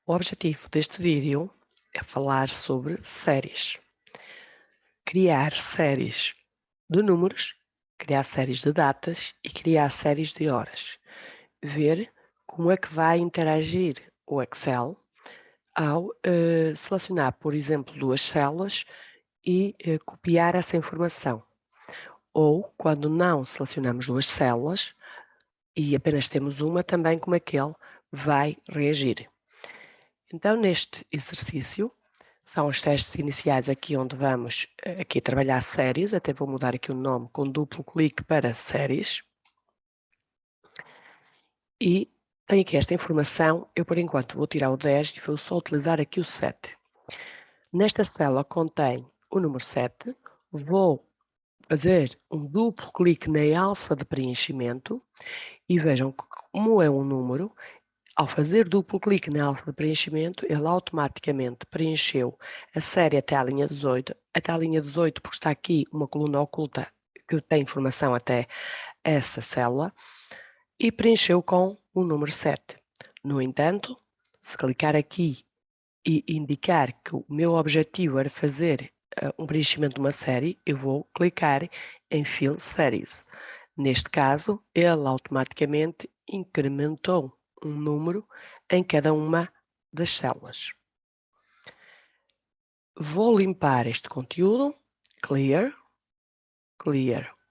O objetivo deste vídeo é falar sobre séries. Criar séries de números, criar séries de datas e criar séries de horas. Ver como é que vai interagir o Excel ao selecionar, por exemplo, duas células e copiar essa informação. Ou, quando não selecionamos duas células e apenas temos uma, também como é que ele vai reagir. Então, neste exercício, são os testes iniciais aqui onde vamos aqui trabalhar séries, até vou mudar aqui o nome com duplo clique para séries. E tenho aqui esta informação, eu por enquanto vou tirar o 10 e vou só utilizar aqui o 7. Nesta célula contém o número 7, vou fazer um duplo clique na alça de preenchimento e vejam que como é um número, ao fazer duplo clique na alça de preenchimento, ele automaticamente preencheu a série até à linha 18, até à linha 18 porque está aqui uma coluna oculta que tem informação até essa célula, e preencheu com o número 7. No entanto, se clicar aqui e indicar que o meu objetivo era fazer um preenchimento de uma série, eu vou clicar em Fill Series. Neste caso, ele automaticamente incrementou um número em cada uma das células. Vou limpar este conteúdo, Clear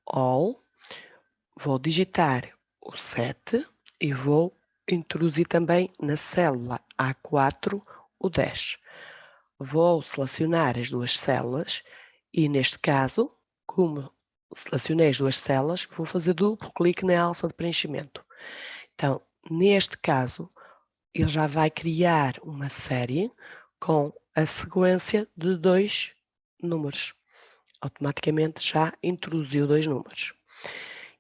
All, vou digitar o 7 e vou introduzir também na célula A4 o 10. Vou selecionar as duas células e, neste caso, como selecionei as duas células, vou fazer duplo clique na alça de preenchimento. Então, neste caso, ele já vai criar uma série com a sequência de dois números. Automaticamente já introduziu dois números.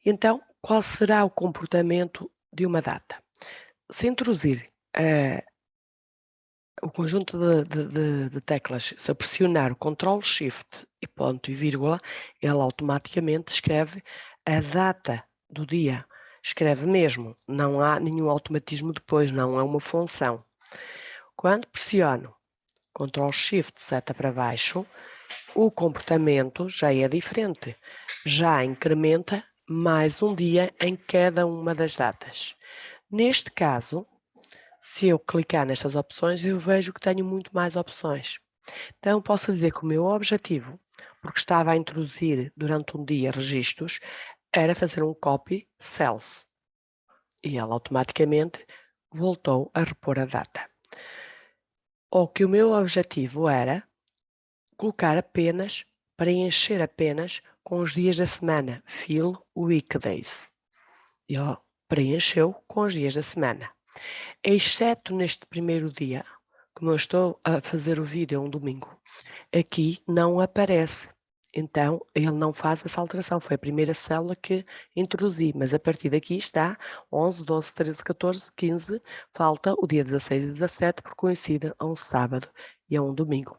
Então, qual será o comportamento de uma data? Se introduzir o conjunto de teclas, se eu pressionar o Ctrl Shift e ponto e vírgula, ele automaticamente escreve a data do dia. Escreve mesmo, não há nenhum automatismo depois, não é uma função. Quando pressiono Ctrl Shift seta para baixo, o comportamento já é diferente. Já incrementa mais um dia em cada uma das datas. Neste caso, se eu clicar nestas opções, eu vejo que tenho muito mais opções. Então, posso dizer que o meu objetivo, porque estava a introduzir durante um dia registros, era fazer um copy cells. E ela automaticamente voltou a repor a data. Ou que o meu objetivo era colocar apenas, preencher apenas com os dias da semana, fill weekdays. E ela preencheu com os dias da semana. Exceto neste primeiro dia, como eu estou a fazer o vídeo um domingo, aqui não aparece. Então, ele não faz essa alteração. Foi a primeira célula que introduzi, mas a partir daqui está 11, 12, 13, 14, 15, falta o dia 16 e 17, porque coincide a um sábado e a um domingo.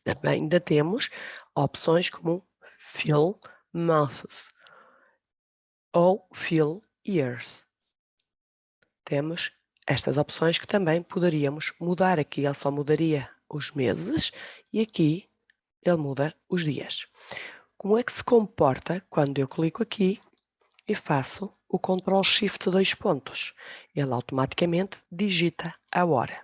Também ainda temos opções como Fill Months ou Fill Years. Temos estas opções que também poderíamos mudar. Aqui ele só mudaria os meses e aqui ele muda os dias. Como é que se comporta quando eu clico aqui e faço o Ctrl Shift 2 pontos? Ele automaticamente digita a hora.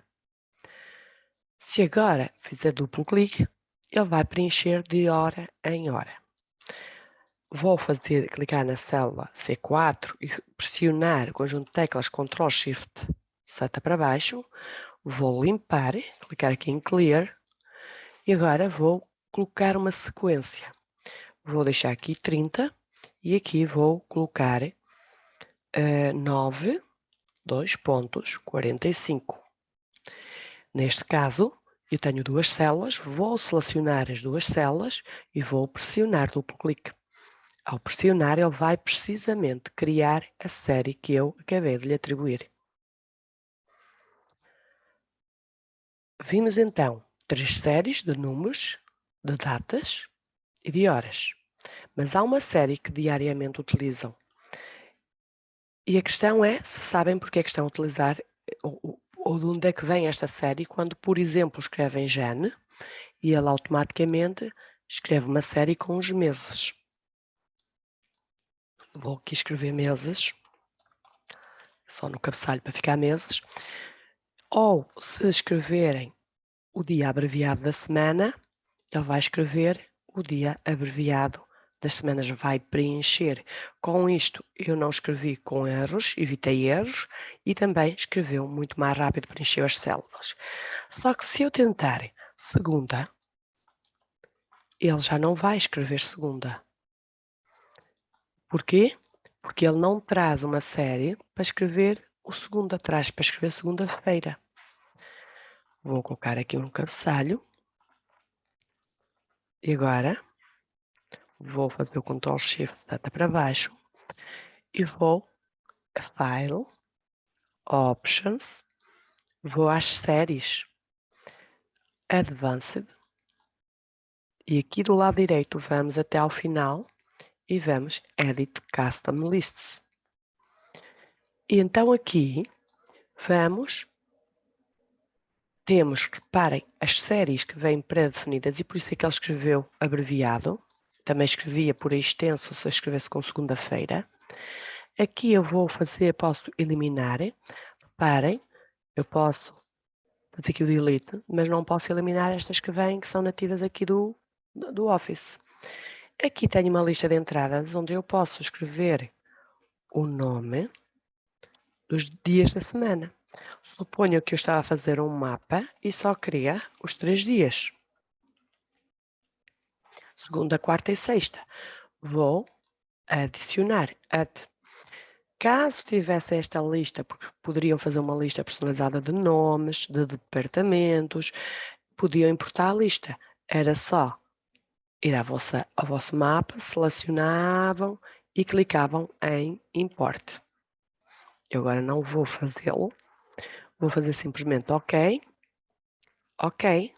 Se agora fizer duplo clique, ele vai preencher de hora em hora. Vou clicar na célula C4 e pressionar o conjunto de teclas Ctrl Shift seta para baixo. Vou limpar, clicar aqui em Clear e agora vou colocar uma sequência. Vou deixar aqui 30 e aqui vou colocar 9, 2 pontos, 45. Neste caso, eu tenho duas células, vou selecionar as duas células e vou pressionar duplo clique. Ao pressionar, ele vai precisamente criar a série que eu acabei de lhe atribuir. Vimos então 3 séries de números, de datas e de horas. Mas há uma série que diariamente utilizam. E a questão é se sabem porque é que estão a utilizar ou ou de onde é que vem esta série quando, por exemplo, escrevem Jane e ele automaticamente escreve uma série com os meses. Vou aqui escrever meses, só no cabeçalho para ficar meses. Ou se escreverem o dia abreviado da semana, ele vai escrever o dia abreviado das semanas, vai preencher. Com isto eu não escrevi com erros, evitei erros e também escreveu muito mais rápido, preencheu as células. Só que se eu tentar segunda, ele já não vai escrever segunda. Porquê? Porque ele não traz uma série para escrever o segunda, traz para escrever segunda-feira. Vou colocar aqui um cabeçalho. E agora vou fazer o Ctrl Shift seta para baixo e vou a File, Options, vou às séries, Advanced, e aqui do lado direito vamos até ao final e vamos Edit Custom Lists. E então aqui temos, reparem, as séries que vêm pré-definidas e por isso é que ele escreveu abreviado. Também escrevia por extenso se eu escrevesse com segunda-feira. Aqui eu posso eliminar. Reparem, eu posso fazer aqui o delete, mas não posso eliminar estas que vêm, que são nativas aqui do Office. Aqui tenho uma lista de entradas onde eu posso escrever o nome dos dias da semana. Suponho que eu estava a fazer um mapa e só queria os 3 dias. Segunda, quarta e sexta. Vou adicionar. Caso tivesse esta lista, porque poderiam fazer uma lista personalizada de nomes, de departamentos, podiam importar a lista. Era só ir ao vosso mapa, selecionavam e clicavam em Import. Eu agora não vou fazê-lo. Vou fazer simplesmente OK. OK.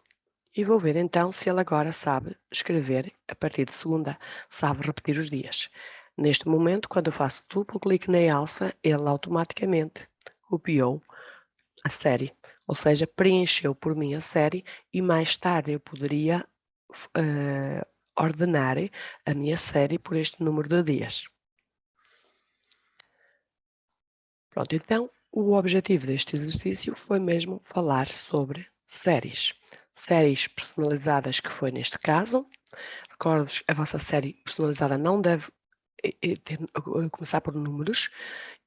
E vou ver então se ele agora sabe escrever a partir de segunda, sabe repetir os dias. Neste momento, quando eu faço duplo clique na Elsa, ele automaticamente copiou a série, ou seja, preencheu por mim a série e mais tarde eu poderia ordenar a minha série por este número de dias. Pronto, então o objetivo deste exercício foi mesmo falar sobre séries. Séries personalizadas, que foi neste caso. Recordo-vos, a vossa série personalizada não deve começar por números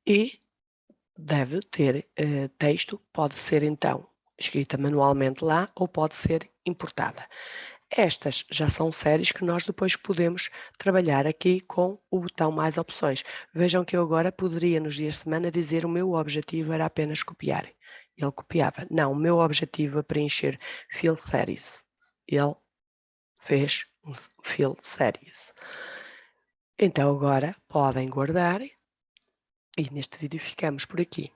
e deve ter texto, pode ser então escrita manualmente lá ou pode ser importada. Estas já são séries que nós depois podemos trabalhar aqui com o botão mais opções. Vejam que eu agora poderia nos dias de semana dizer o meu objetivo era apenas copiar. Ele copiava. Não, o meu objetivo é preencher Fill Series. Ele fez um Fill Series. Então agora podem guardar e neste vídeo ficamos por aqui.